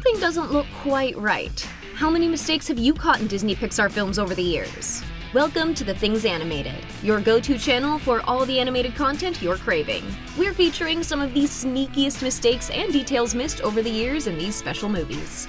something doesn't look quite right. How many mistakes have you caught in Disney Pixar films over the years? Welcome to TheThings Animated, your go-to channel for all the animated content you're craving. We're featuring some of the sneakiest mistakes and details missed over the years in these special movies.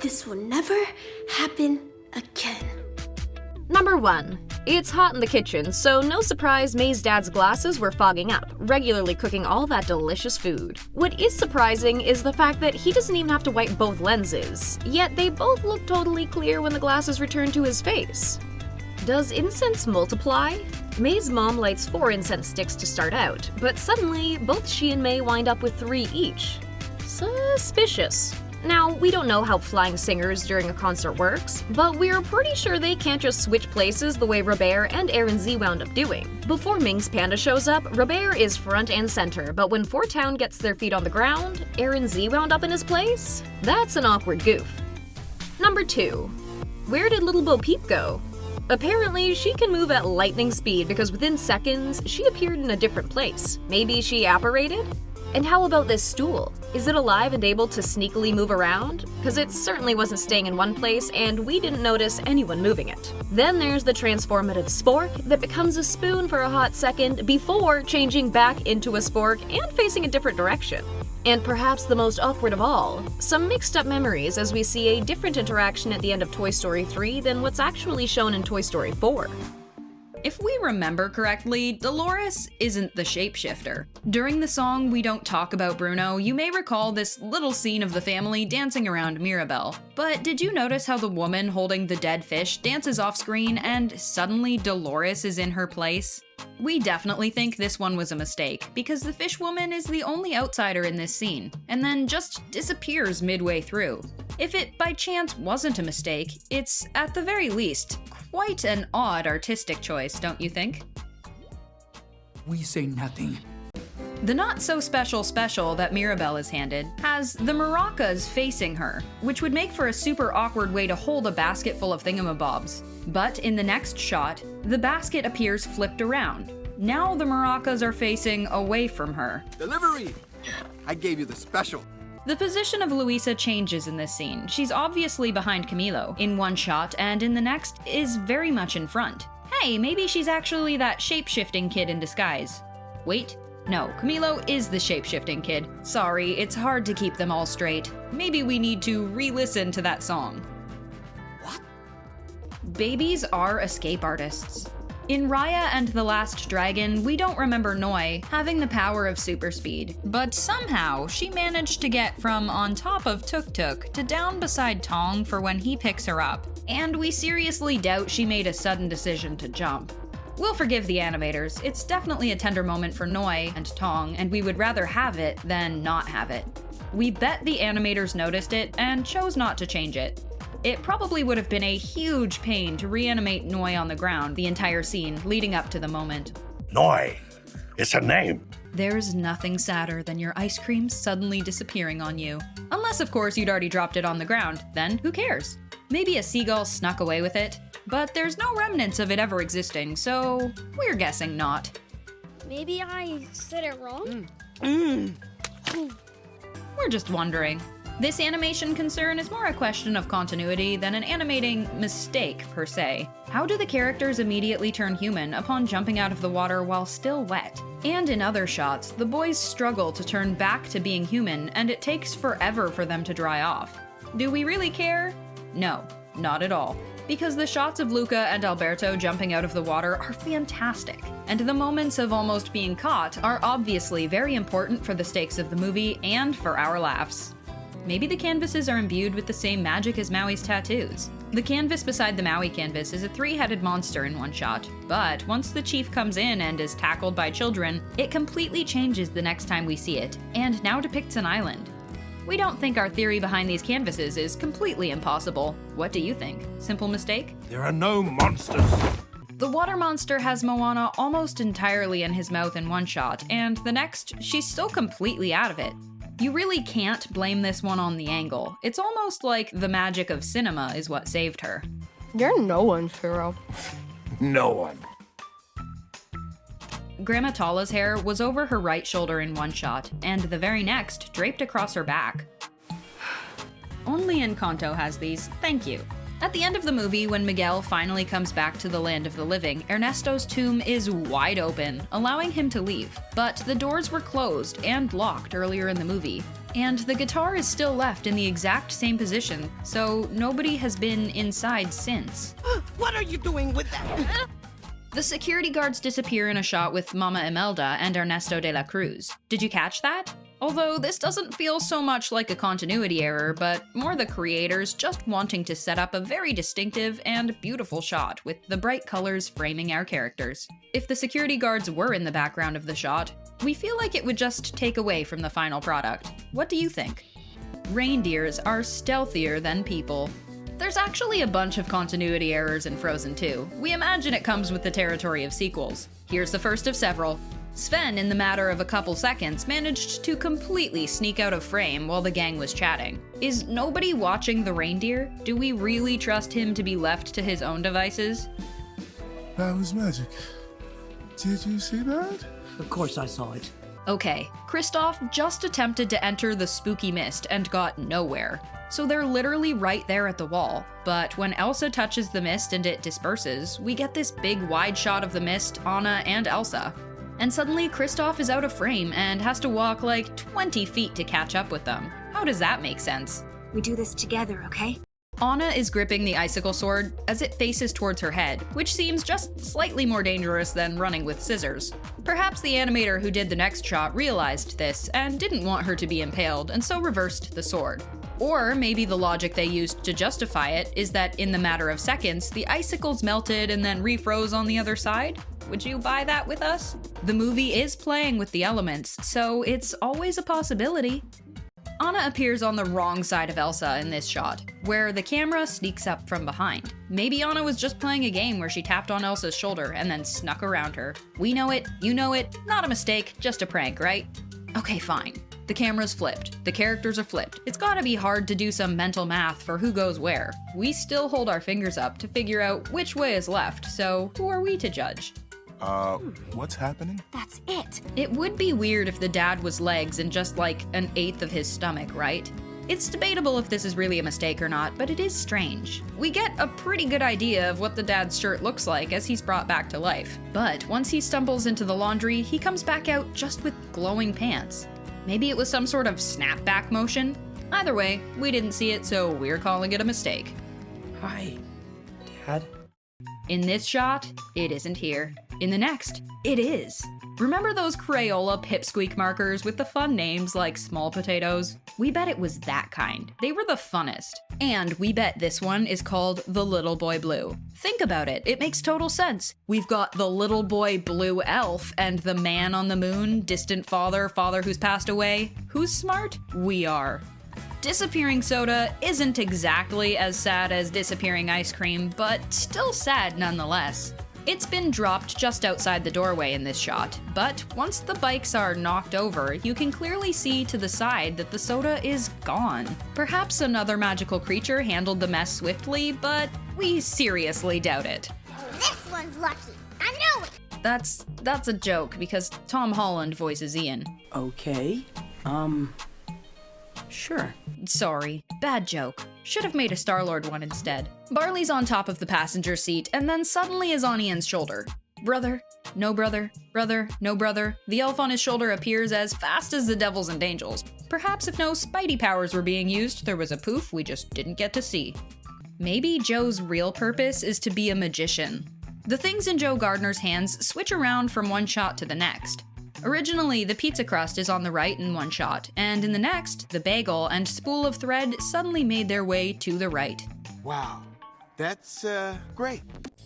This will never happen again. Number 1. It's hot in the kitchen, so no surprise May's dad's glasses were fogging up, regularly cooking all that delicious food. What is surprising is the fact that he doesn't even have to wipe both lenses, yet they both look totally clear when the glasses return to his face. Does incense multiply? May's mom lights 4 incense sticks to start out, but suddenly both she and May wind up with 3 each. Suspicious. Now, we don't know how flying singers during a concert works, but we're pretty sure they can't just switch places the way Robert and Aaron Z wound up doing. Before Ming's panda shows up, Robert is front and center, but when Four Town gets their feet on the ground, Aaron Z wound up in his place? That's an awkward goof. Number 2. Where did Little Bo Peep go? Apparently, she can move at lightning speed because within seconds, she appeared in a different place. Maybe she apparated? And how about this stool? Is it alive and able to sneakily move around? Because it certainly wasn't staying in one place, and we didn't notice anyone moving it. Then there's the transformative Spork that becomes a spoon for a hot second before changing back into a Spork and facing a different direction. And perhaps the most awkward of all, some mixed up memories as we see a different interaction at the end of Toy Story 3 than what's actually shown in Toy Story 4. If we remember correctly, Dolores isn't the shapeshifter. During the song We Don't Talk About Bruno, you may recall this little scene of the family dancing around Mirabel. But did you notice how the woman holding the dead fish dances off screen and suddenly Dolores is in her place? We definitely think this one was a mistake, because the fish woman is the only outsider in this scene, and then just disappears midway through. If it by chance wasn't a mistake, it's, at the very least, quite an odd artistic choice, don't you think? We say nothing. The not-so-special special that Mirabel is handed has the maracas facing her, which would make for a super awkward way to hold a basket full of thingamabobs. But in the next shot, the basket appears flipped around. Now the maracas are facing away from her. Delivery! I gave you the special. The position of Luisa changes in this scene. She's obviously behind Camilo in one shot, and in the next is very much in front. Hey, maybe she's actually that shape-shifting kid in disguise. Wait, no, Camilo is the shape-shifting kid. Sorry, it's hard to keep them all straight. Maybe we need to re-listen to that song. What? Babies are escape artists. In Raya and the Last Dragon, we don't remember Noi having the power of super speed, but somehow she managed to get from on top of Tuk Tuk to down beside Tong for when he picks her up, and we seriously doubt she made a sudden decision to jump. We'll forgive the animators, it's definitely a tender moment for Noi and Tong, and we would rather have it than not have it. We bet the animators noticed it and chose not to change it. It probably would have been a huge pain to reanimate Noi on the ground the entire scene leading up to the moment. Noi. It's a name. There's nothing sadder than your ice cream suddenly disappearing on you. Unless, of course, you'd already dropped it on the ground, then who cares? Maybe a seagull snuck away with it, but there's no remnants of it ever existing, so we're guessing not. Maybe I said it wrong? We're just wondering. This animation concern is more a question of continuity than an animating mistake, per se. How do the characters immediately turn human upon jumping out of the water while still wet? And in other shots, the boys struggle to turn back to being human, and it takes forever for them to dry off. Do we really care? No, not at all. Because the shots of Luca and Alberto jumping out of the water are fantastic, and the moments of almost being caught are obviously very important for the stakes of the movie and for our laughs. Maybe the canvases are imbued with the same magic as Maui's tattoos. The canvas beside the Maui canvas is a 3-headed monster in one shot, but once the chief comes in and is tackled by children, it completely changes the next time we see it, and now depicts an island. We don't think our theory behind these canvases is completely impossible. What do you think? Simple mistake? There are no monsters. The water monster has Moana almost entirely in his mouth in one shot, and the next, she's still completely out of it. You really can't blame this one on the angle. It's almost like the magic of cinema is what saved her. You're no one's hero. No one. Grandma Tala's hair was over her right shoulder in one shot, and the very next draped across her back. Only Encanto has these, thank you. At the end of the movie, when Miguel finally comes back to the land of the living, Ernesto's tomb is wide open, allowing him to leave. But the doors were closed and locked earlier in the movie. And the guitar is still left in the exact same position, so nobody has been inside since. What are you doing with that? The security guards disappear in a shot with Mama Imelda and Ernesto de la Cruz. Did you catch that? Although this doesn't feel so much like a continuity error, but more the creators just wanting to set up a very distinctive and beautiful shot with the bright colors framing our characters. If the security guards were in the background of the shot, we feel like it would just take away from the final product. What do you think? Reindeers are stealthier than people. There's actually a bunch of continuity errors in Frozen 2. We imagine it comes with the territory of sequels. Here's the first of several. Sven, in the matter of a couple seconds, managed to completely sneak out of frame while the gang was chatting. Is nobody watching the reindeer? Do we really trust him to be left to his own devices? That was magic. Did you see that? Of course I saw it. Okay, Kristoff just attempted to enter the spooky mist and got nowhere. So they're literally right there at the wall. But when Elsa touches the mist and it disperses, we get this big wide shot of the mist, Anna, and Elsa. And suddenly Kristoff is out of frame and has to walk like 20 feet to catch up with them. How does that make sense? We do this together, okay? Anna is gripping the icicle sword as it faces towards her head, which seems just slightly more dangerous than running with scissors. Perhaps the animator who did the next shot realized this and didn't want her to be impaled, and so reversed the sword. Or maybe the logic they used to justify it is that in the matter of seconds, the icicles melted and then refroze on the other side? Would you buy that with us? The movie is playing with the elements, so it's always a possibility. Anna appears on the wrong side of Elsa in this shot, where the camera sneaks up from behind. Maybe Anna was just playing a game where she tapped on Elsa's shoulder and then snuck around her. We know it, you know it, not a mistake, just a prank, right? Okay, fine. The camera's flipped, the characters are flipped. It's gotta be hard to do some mental math for who goes where. We still hold our fingers up to figure out which way is left, so who are we to judge? What's happening? That's it. It would be weird if the dad was legs and just like an eighth of his stomach, right? It's debatable if this is really a mistake or not, but it is strange. We get a pretty good idea of what the dad's shirt looks like as he's brought back to life. But once he stumbles into the laundry, he comes back out just with glowing pants. Maybe it was some sort of snapback motion? Either way, we didn't see it, so we're calling it a mistake. Hi, Dad. In this shot, it isn't here. In the next, it is. Remember those Crayola pipsqueak markers with the fun names like Small Potatoes? We bet it was that kind. They were the funnest. And we bet this one is called The Little Boy Blue. Think about it, it makes total sense. We've got the Little Boy Blue elf and the man on the moon, distant father who's passed away. Who's smart? We are. Disappearing soda isn't exactly as sad as disappearing ice cream, but still sad nonetheless. It's been dropped just outside the doorway in this shot, but once the bikes are knocked over, you can clearly see to the side that the soda is gone. Perhaps another magical creature handled the mess swiftly, but we seriously doubt it. This one's lucky. I know it. That's a joke because Tom Holland voices Ian. Okay. Sure. Sorry, bad joke. Should have made a Star-Lord one instead. Barley's on top of the passenger seat and then suddenly is on Ian's shoulder. Brother, no brother, brother, no brother. The elf on his shoulder appears as fast as the devils and angels. Perhaps if no Spidey powers were being used, there was a poof we just didn't get to see. Maybe Joe's real purpose is to be a magician. The things in Joe Gardner's hands switch around from one shot to the next. Originally, the pizza crust is on the right in one shot, and in the next, the bagel and spool of thread suddenly made their way to the right. Wow, that's, great.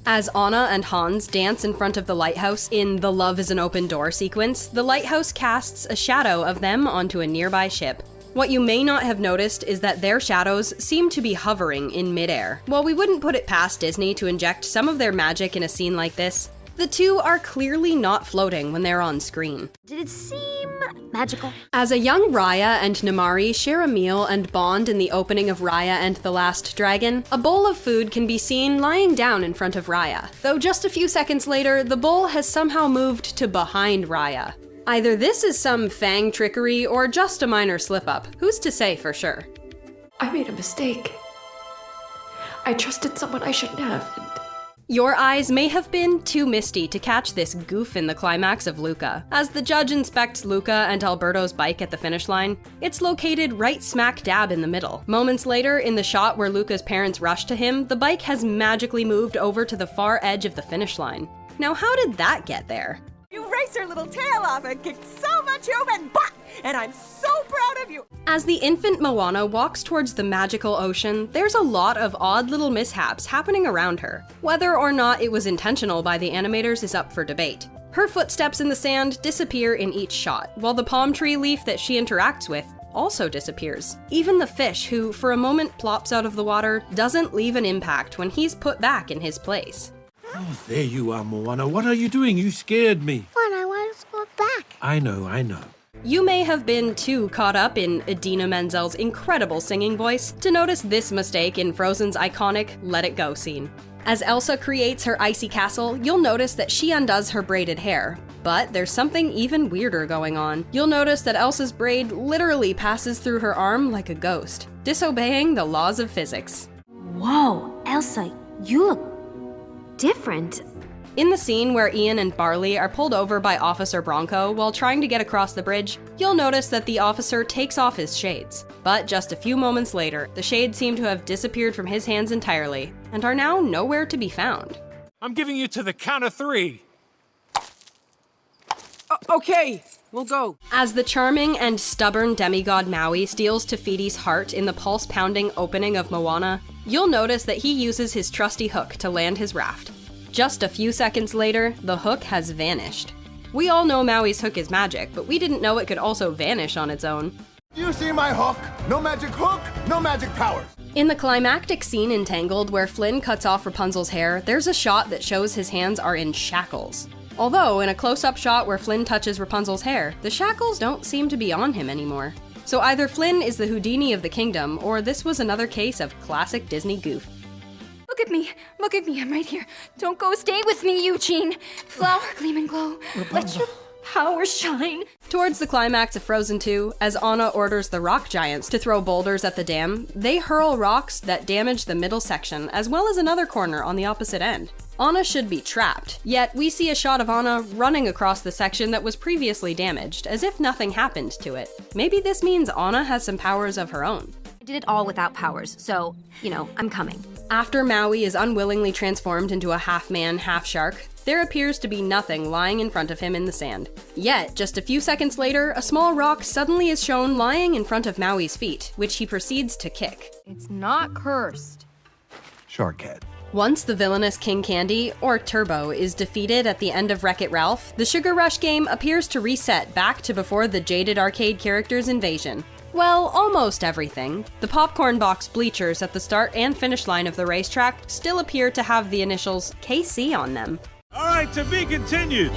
As Anna and Hans dance in front of the lighthouse in the Love is an Open Door sequence, the lighthouse casts a shadow of them onto a nearby ship. What you may not have noticed is that their shadows seem to be hovering in midair. While we wouldn't put it past Disney to inject some of their magic in a scene like this, the two are clearly not floating when they're on screen. Did it seem magical? As a young Raya and Namari share a meal and bond in the opening of Raya and the Last Dragon, a bowl of food can be seen lying down in front of Raya. Though just a few seconds later, the bowl has somehow moved to behind Raya. Either this is some Fang trickery or just a minor slip-up. Who's to say for sure? I made a mistake. I trusted someone I shouldn't have, and... Your eyes may have been too misty to catch this goof in the climax of Luca. As the judge inspects Luca and Alberto's bike at the finish line, it's located right smack dab in the middle. Moments later, in the shot where Luca's parents rush to him, the bike has magically moved over to the far edge of the finish line. Now, how did that get there? You raced your little tail off and kicked so much human butt, and I'm so proud of you! As the infant Moana walks towards the magical ocean, there's a lot of odd little mishaps happening around her. Whether or not it was intentional by the animators is up for debate. Her footsteps in the sand disappear in each shot, while the palm tree leaf that she interacts with also disappears. Even the fish, who for a moment plops out of the water, doesn't leave an impact when he's put back in his place. Oh, there you are, Moana. What are you doing? You scared me. Fun, I want to go back. I know. You may have been too caught up in Idina Menzel's incredible singing voice to notice this mistake in Frozen's iconic Let It Go scene. As Elsa creates her icy castle, you'll notice that she undoes her braided hair. But there's something even weirder going on. You'll notice that Elsa's braid literally passes through her arm like a ghost, disobeying the laws of physics. Whoa, Elsa, you look different. In the scene where Ian and Barley are pulled over by Officer Bronco while trying to get across the bridge, you'll notice that the officer takes off his shades. But just a few moments later, the shades seem to have disappeared from his hands entirely, and are now nowhere to be found. I'm giving you to the count of 3. Okay, we'll go. As the charming and stubborn demigod Maui steals Te Fiti's heart in the pulse-pounding opening of Moana, you'll notice that he uses his trusty hook to land his raft. Just a few seconds later, the hook has vanished. We all know Maui's hook is magic, but we didn't know it could also vanish on its own. You see my hook? No magic hook, no magic powers. In the climactic scene in Tangled where Flynn cuts off Rapunzel's hair, there's a shot that shows his hands are in shackles. Although, in a close-up shot where Flynn touches Rapunzel's hair, the shackles don't seem to be on him anymore. So either Flynn is the Houdini of the kingdom, or this was another case of classic Disney goof. Look at me, I'm right here. Don't go, stay with me, Eugene. Flower, gleam and glow. Let your power shine. Towards the climax of Frozen 2, as Anna orders the rock giants to throw boulders at the dam, they hurl rocks that damage the middle section, as well as another corner on the opposite end. Anna should be trapped, yet we see a shot of Anna running across the section that was previously damaged, as if nothing happened to it. Maybe this means Anna has some powers of her own. I did it all without powers, so, I'm coming. After Maui is unwillingly transformed into a half-man, half-shark, there appears to be nothing lying in front of him in the sand. Yet, just a few seconds later, a small rock suddenly is shown lying in front of Maui's feet, which he proceeds to kick. It's not cursed. Shark head. Once the villainous King Candy, or Turbo, is defeated at the end of Wreck-It Ralph, the Sugar Rush game appears to reset back to before the jaded arcade character's invasion. Well, almost everything. The popcorn box bleachers at the start and finish line of the racetrack still appear to have the initials KC on them. All right, to be continued.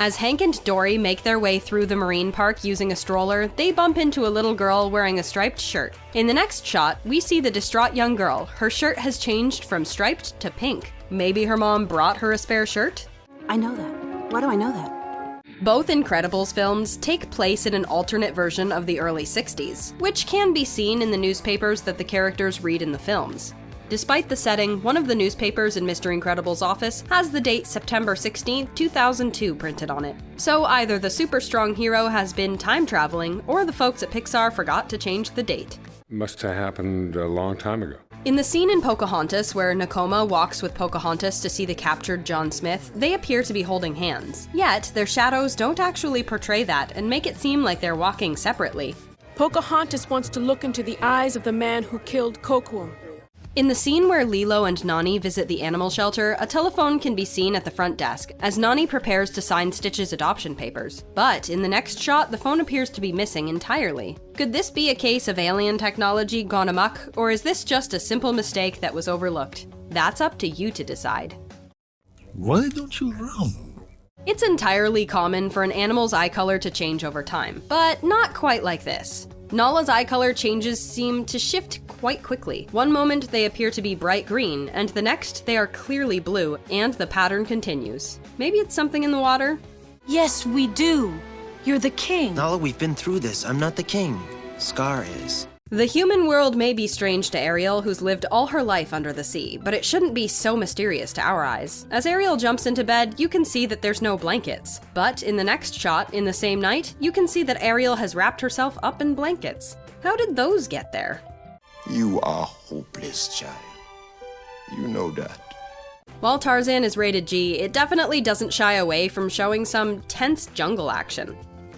As Hank and Dory make their way through the marine park using a stroller, they bump into a little girl wearing a striped shirt. In the next shot, we see the distraught young girl. Her shirt has changed from striped to pink. Maybe her mom brought her a spare shirt? I know that. Why do I know that? Both Incredibles films take place in an alternate version of the early 60s, which can be seen in the newspapers that the characters read in the films. Despite the setting, one of the newspapers in Mr. Incredible's office has the date September 16, 2002 printed on it. So either the super strong hero has been time traveling, or the folks at Pixar forgot to change the date. Must have happened a long time ago. In the scene in Pocahontas where Nakoma walks with Pocahontas to see the captured John Smith, they appear to be holding hands. Yet, their shadows don't actually portray that and make it seem like they're walking separately. Pocahontas wants to look into the eyes of the man who killed Coco. In the scene where Lilo and Nani visit the animal shelter, a telephone can be seen at the front desk, as Nani prepares to sign Stitch's adoption papers. But in the next shot, the phone appears to be missing entirely. Could this be a case of alien technology gone amok, or is this just a simple mistake that was overlooked? That's up to you to decide. Why don't you run? It's entirely common for an animal's eye color to change over time, but not quite like this. Nala's eye color changes seem to shift quite quickly. One moment they appear to be bright green, and the next they are clearly blue, and the pattern continues. Maybe it's something in the water? Yes, we do. You're the king. Nala, we've been through this. I'm not the king. Scar is. The human world may be strange to Ariel, who's lived all her life under the sea, but it shouldn't be so mysterious to our eyes. As Ariel jumps into bed, you can see that there's no blankets. But in the next shot, in the same night, you can see that Ariel has wrapped herself up in blankets. How did those get there? You are hopeless, child. You know that. While Tarzan is rated G, it definitely doesn't shy away from showing some tense jungle action.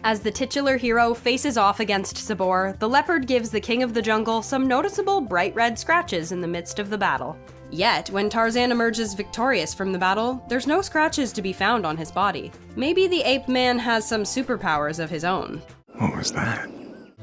As the titular hero faces off against Sabor, the leopard gives the king of the jungle some noticeable bright red scratches in the midst of the battle. Yet, when Tarzan emerges victorious from the battle, there's no scratches to be found on his body. Maybe the ape man has some superpowers of his own. What was that?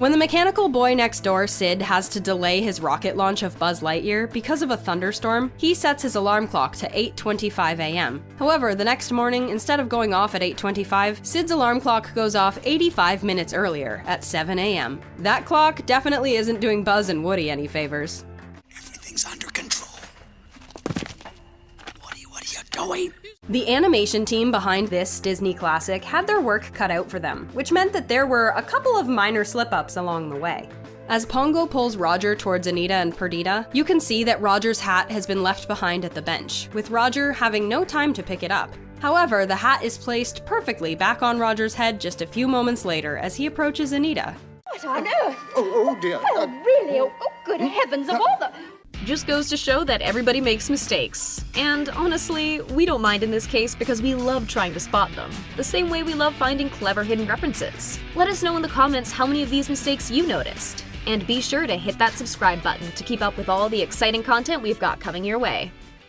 When the mechanical boy next door, Sid, has to delay his rocket launch of Buzz Lightyear because of a thunderstorm, he sets his alarm clock to 8:25 a.m. However, the next morning, instead of going off at 8:25, Sid's alarm clock goes off 85 minutes earlier, at 7 a.m. That clock definitely isn't doing Buzz and Woody any favors. Everything's under control. What are you doing? The animation team behind this Disney classic had their work cut out for them, which meant that there were a couple of minor slip-ups along the way. As Pongo pulls Roger towards Anita and Perdita, you can see that Roger's hat has been left behind at the bench, with Roger having no time to pick it up. However, the hat is placed perfectly back on Roger's head just a few moments later as he approaches Anita. What on earth? Oh dear. Oh, really? Oh, good heavens, of all the... Just goes to show that everybody makes mistakes. And honestly, we don't mind in this case because we love trying to spot them, the same way we love finding clever hidden references. Let us know in the comments how many of these mistakes you noticed. And be sure to hit that subscribe button to keep up with all the exciting content we've got coming your way.